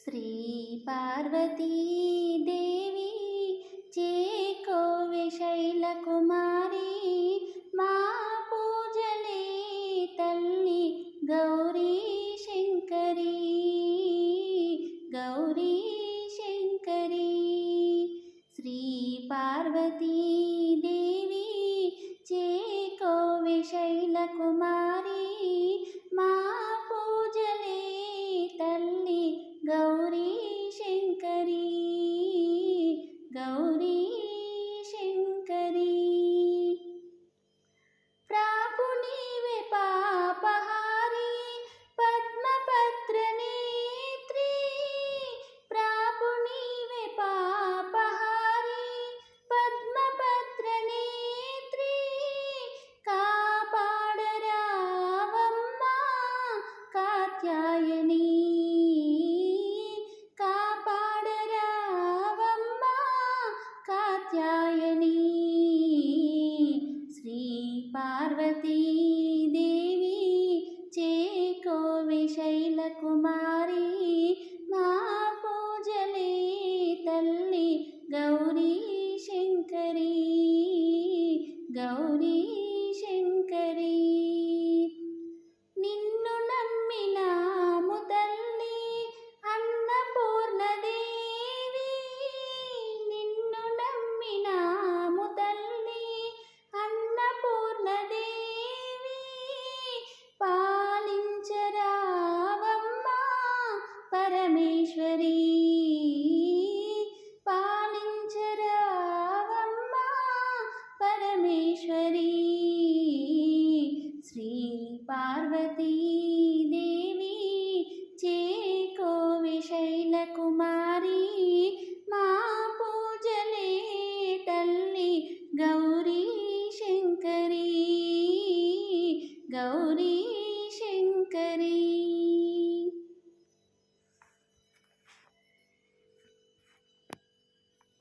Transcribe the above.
శ్రీ పార్వతీ దేవి చేకోవె శైలకుమారి మా పూజలే తల్లి గౌరీ శంకరి గౌరీ శంకరి శ్రీ పార్వతీ దేవి చేకోవె శైలకుమారి మా పూజలే తల్లి గౌరీ శంకరి గౌరీ శంకరి ప్రాపు నీవే పాపహారి పద్మపత్ర నేత్రి ప్రాపు నీవే పాపహారి పద్మపత్ర నేత్రి కాపాడరావమ్మా కాత్యాయని కాత్యాయని శ్రీ పార్వతీ దేవి చేకోవె శైలకుమారి మా పూజలే తల్లి గౌరీ శంకరి గౌరీ శంకరి నిన్ను నమ్మినాము తల్లి అన్నపూర్ణదేవి నిన్ను నమ్మినాము తల్లి అన్నపూర్ణదేవి పాలించరావమ్మా పరమేశ్వరి